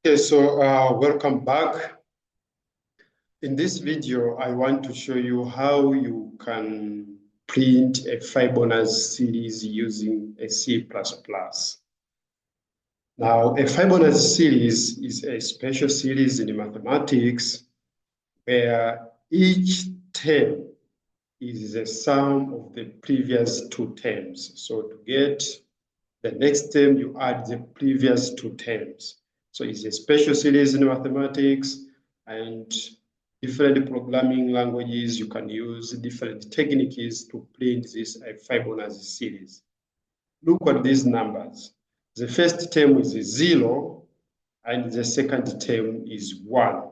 Okay, so welcome back. In this video, I want to show you how you can print a Fibonacci series using a C++. Now, a Fibonacci series is a special series in mathematics where each term is the sum of the previous two terms. So to get the next term, you add the previous two terms. So it's a special series in mathematics, and different programming languages, you can use different techniques to print this Fibonacci series. Look at these numbers. The first term is 0, and the second term is 1.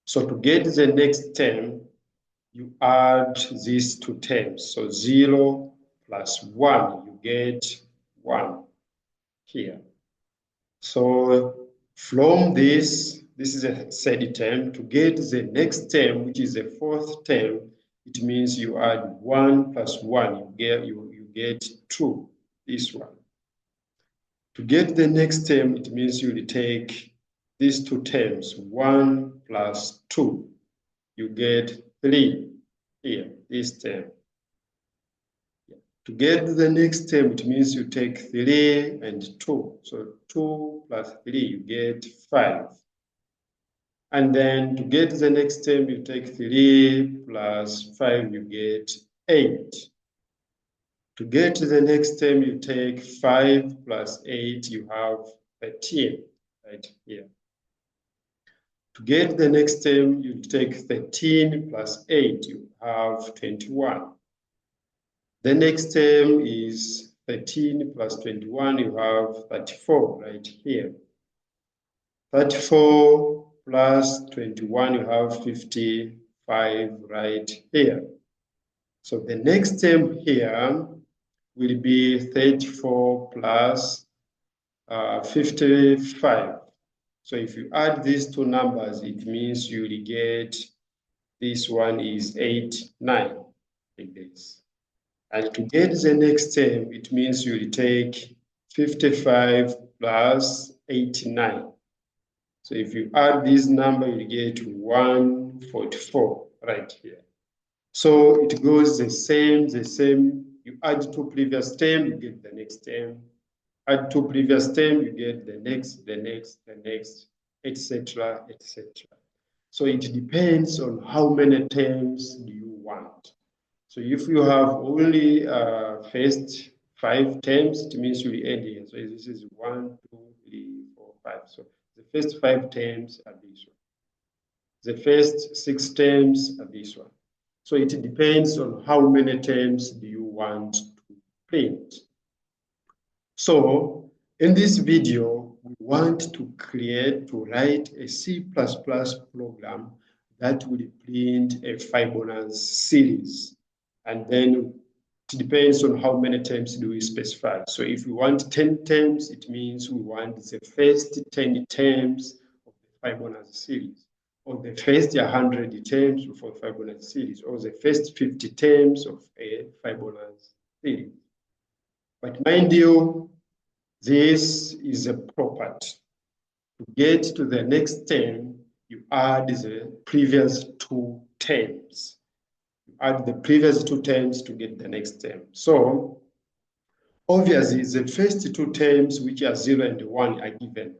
So to get the next term, you add these two terms. So 0 plus 1, you get 1 here. So from this is a third term. To get the next term, which is the fourth term, it means you add 1 plus 1, you get 2, this one. To get the next term, it means you take these two terms, 1 plus 2, you get 3 here, this term. To get the next term, it means you take 3 and 2. So 2 plus 3, you get 5. And then to get the next term, you take 3 plus 5, you get 8. To get the next term, you take 5 plus 8, you have 13, right here. To get the next term, you take 13 plus 8, you have 21. The next term is 13 plus 21, you have 34 right here. 34 plus 21, you have 55 right here. So the next term here will be 34 plus 55. So if you add these two numbers, it means you will get, this one is 89, like this. And to get the next term, it means you will take 55 plus 89. So if you add this number, you get 144 right here. So it goes the same. You add two previous term, you get the next term. Add two previous term, you get the next, etc., etc. So it depends on how many terms do you want. So if you have only first 5 terms, it means you will end here. So this is 1, 2, 3, 4, 5. So the first 5 terms are this one. The first 6 terms are this one. So it depends on how many terms do you want to print. So in this video, we want to write a C++ program that will print a Fibonacci series. And then it depends on how many terms do we specify. So if we want 10 terms, it means we want the first 10 terms of the Fibonacci series, or the first 100 terms for Fibonacci series, or the first 50 terms of a Fibonacci series. But mind you, this is a property. To get to the next term, you add the previous 2 terms. You add the previous 2 terms to get the next term. So obviously, the first 2 terms, which are 0 and 1, are given.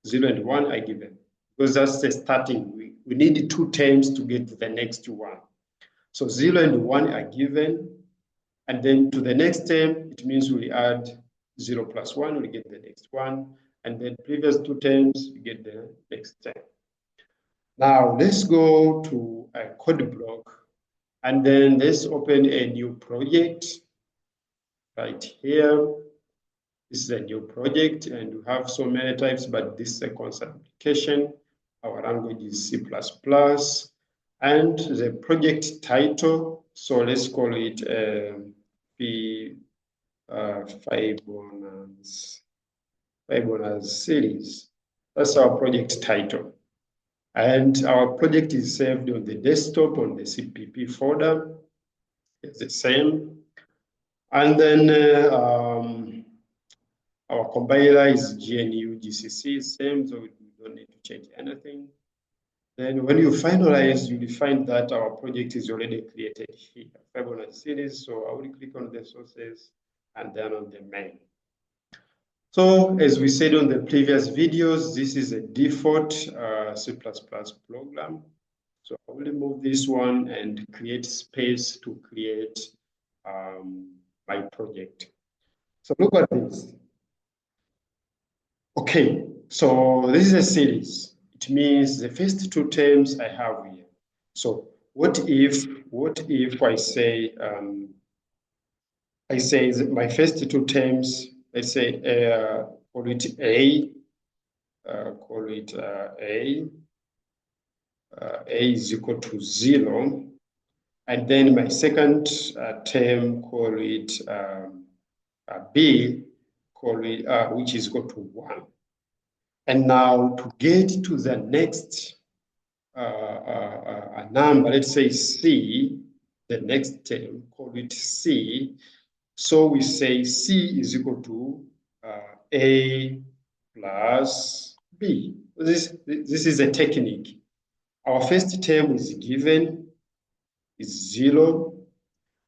0 and 1 are given, because that's the starting. We need 2 terms to get to the next one. So 0 and 1 are given, and then to the next term, it means we add 0 plus 1, we get the next one, and then previous 2 terms, we get the next term. Now, let's go to a code block, and then let's open a new project right here. This is a new project, and we have so many types, but this is a constant application. Our language is C++, and the project title, so let's call it Fibonacci series. That's our project title. And our project is saved on the desktop on the CPP folder. It's the same. And then Our compiler is GNU GCC, same, so we don't need to change anything. Then when you finalize, you will find that our project is already created here, Fibonacci series. So I will click on the sources and then on the main. So as we said on the previous videos, this is a default C++ program. So I will remove this one and create space to create my project. So look at this. Okay, so this is a series. It means the first two terms I have here. So what if I say my first two terms, let's say call it A, A is equal to 0, and then my second term, call it B, which is equal to 1. And now to get to the next number, let's say C, the next term, call it C. So we say C is equal to A plus B. This is a technique. Our first term is given, is 0.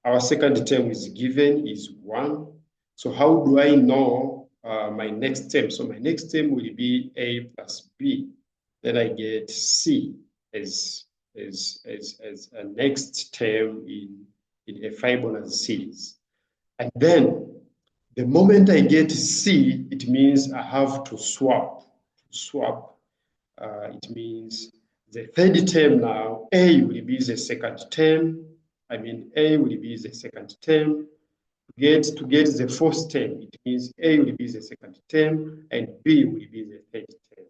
Our second term is given, is 1. So how do I know my next term? So my next term will be A plus B. Then I get C as a next term in a Fibonacci series. And then the moment I get C, it means I have to swap. It means the third term now, A will be the second term. A will be the second term. To get the fourth term, it means A will be the second term and B will be the third term.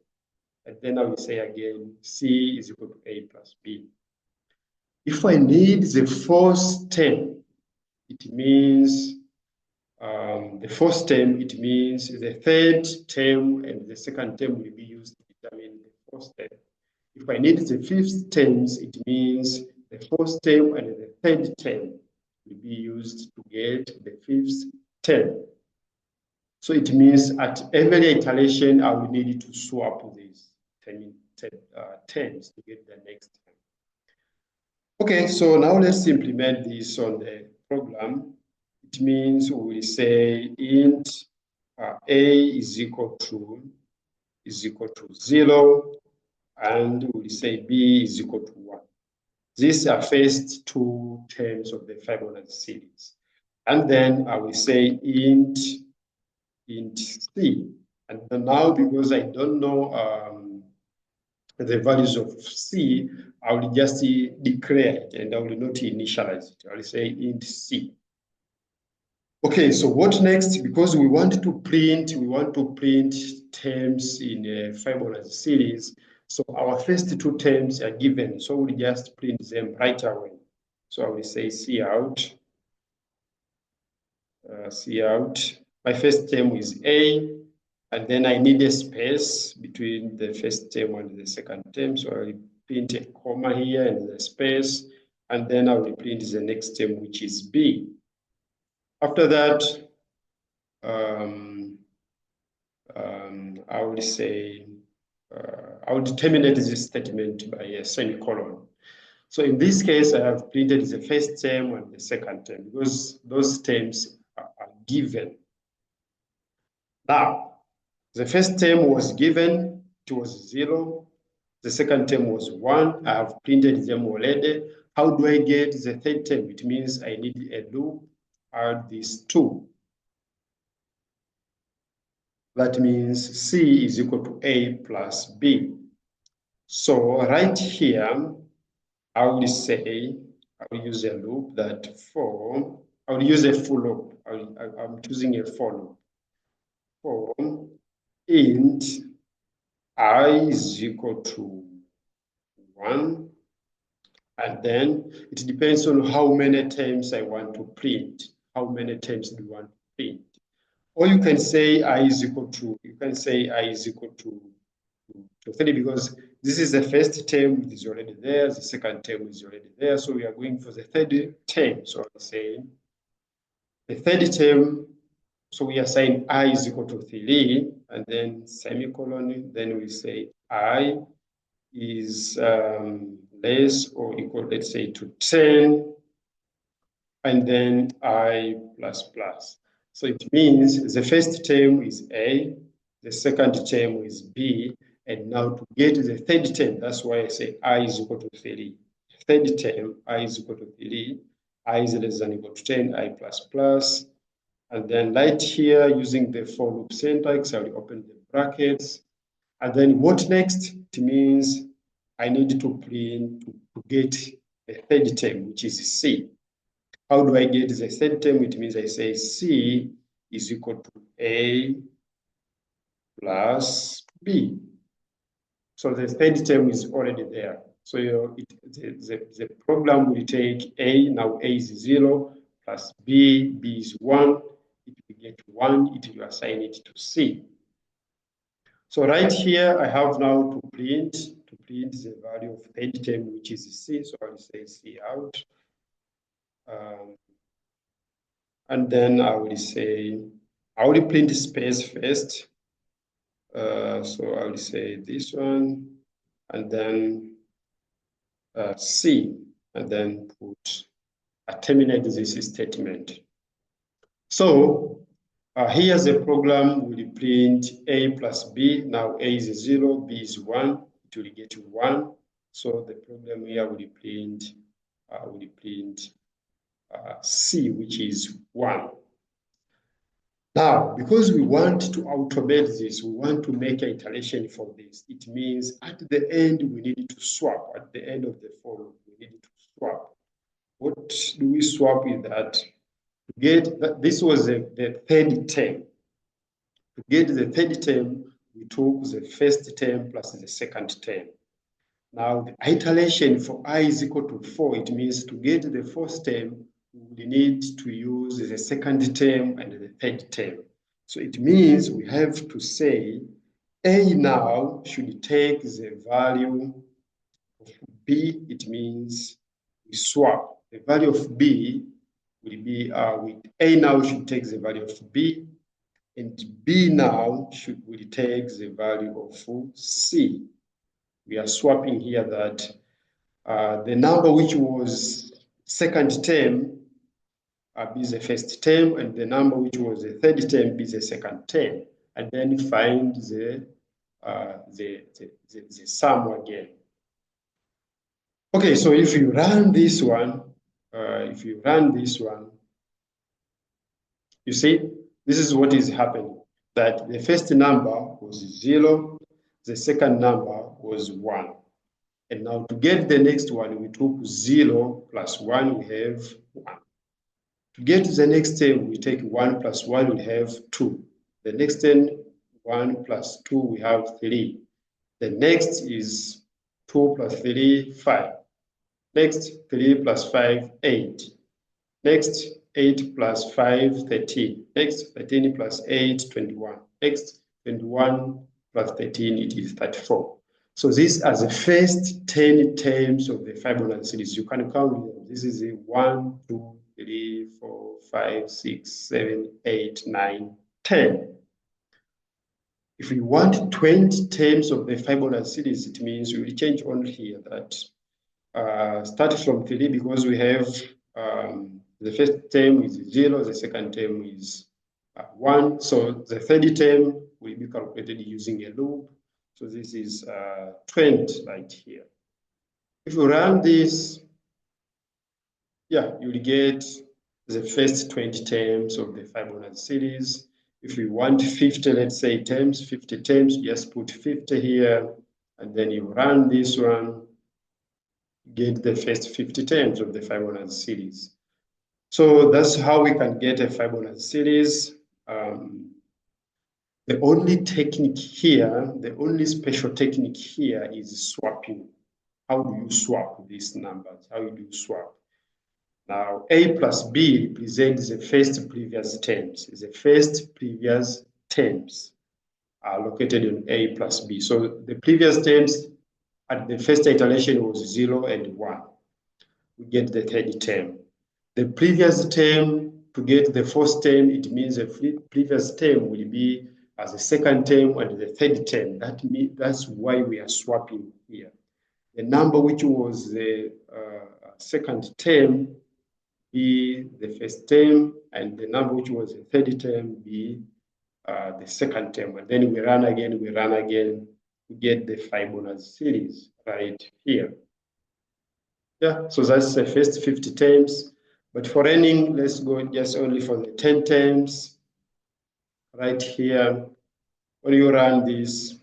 And then I will say again, C is equal to A plus B. If I need the fourth term, it means the fourth term, it means the third term and the second term will be used to determine the fourth term. If I need the fifth terms, it means the fourth term and the third term will be used to get the fifth term. So it means at every iteration, I will need to swap these terms to get the next term. Okay, so now let's implement this on the program. It means we say int A is equal to 0, and we say B is equal to 1. These are first two terms of the Fibonacci series. And then I will say int C. And now, because I don't know the values of C, I will just declare it and I will not initialize it. I will say int C. Okay, so what next? Because we want to print terms in a Fibonacci series. So our first two terms are given, so we'll just print them right away. So I will say cout. My first term is A, and then I need a space between the first term and the second term. So I will print a comma here and the space, and then I will print the next term, which is B. After that, I will say, I will terminate this statement by a semicolon. So in this case, I have printed the first term and the second term because those terms are given. Now, the first term was given, it was 0. The second term was 1. I have printed them already. How do I get the third term? It means I need a loop, add these 2. That means C is equal to A plus B. So right here, I will say, I will use a loop that I will use a for loop. I'm choosing a for loop. For int I is equal to 1. And then it depends on how many times I want to print. How many times do you want to print? Or you can say I is equal to 3 because this is the first term, it is already there. The second term is already there. So we are going for the third term. So I'm saying the third term So we assign I is equal to 3, and then semicolon, then we say I is less or equal, let's say, to 10, and then I plus plus. So it means the first term is A, the second term is B, and now to get the third term, that's why I say I is equal to 3. Third term, I is equal to 3, I is less than equal to 10, I plus plus. And then right here, using the for loop syntax, I'll open the brackets. And then what next? It means I need to print to get the third term, which is C. How do I get the third term? It means I say C is equal to A plus B. So the third term is already there. So the program will take A, now A is 0, plus B, B is 1. It will get 1, it will assign it to C. So right here, I have now to print the value of third term, which is C. So I'll say C out. And then I will say, I will print space first. So I will say this one, and then C, and then terminate this statement. So here's the program. We print A plus B. Now A is 0, B is 1. It will get 1. So the program here will print C, which is 1. Now, because we want to automate this, we want to make an iteration for this. It means at the end, we need to swap. At the end of the for loop, we need to swap. What do we swap with that? To get that, this was the third term. To get the third term, we took the first term plus the second term. Now, the iteration for I is equal to 4, it means to get the fourth term, we need to use the second term and the third term. So it means we have to say A now should take the value of B. It means we swap. The value of B will be, with A now should take the value of B, and B now will take the value of C. We are swapping here that the number which was second term be the first term, and the number which was the third term be the second term, and then find the sum again. Okay, so if you run this one, you see, this is what is happening. That the first number was 0, the second number was 1. And now to get the next one, we took 0 plus 1, we have 1. To get the next term, we take 1 plus 1, we have 2. The next term, 1 plus 2, we have 3. The next is 2 plus 3, 5. Next, 3 plus 5, 8. Next, 8 plus 5, 13. Next, 13 plus 8, 21. Next, 21 plus 13, it is 34. So these are the first 10 terms of the Fibonacci series. You can count them. This is a 1, 2, 3, 4, 5, 6, 7, 8, 9, 10. If we want 20 terms of the Fibonacci series, it means we will change only here that start from 3, because we have the first term is 0, the second term is 1. So the third term will be calculated using a loop. So this is 20 right here. If you run this, yeah, you'll get the first 20 terms of the Fibonacci series. If you want 50, let's say 50 terms, just put 50 here, and then you run this one, get the first 50 terms of the Fibonacci series. So that's how we can get a Fibonacci series. The only technique here, the only special technique here is swapping. How do you swap these numbers? How do you swap? Now, A plus B represents the first previous terms. The first previous terms are located in A plus B. So the previous terms at the first iteration was 0 and 1. We get the third term. The previous term to get the first term, it means the previous term will be as a second term and the third term. That's why we are swapping here. The number which was the second term be the first term, and the number which was the third term be the second term. And then we run again to get the Fibonacci series right here. Yeah, so that's the first 50 terms. But for running, let's go just only for the 10 terms. Right here, when you run this,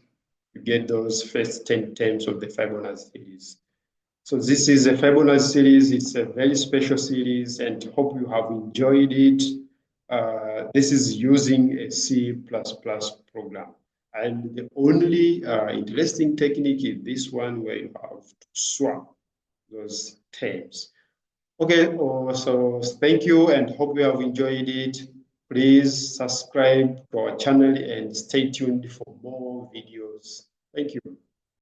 you get those first 10 terms of the Fibonacci series. So this is a Fibonacci series. It's a very special series, and hope you have enjoyed it. This is using a C++ program. And the only interesting technique is this one where you have to swap those terms. Okay, so thank you and hope you have enjoyed it. Please subscribe to our channel and stay tuned for more videos. Thank you.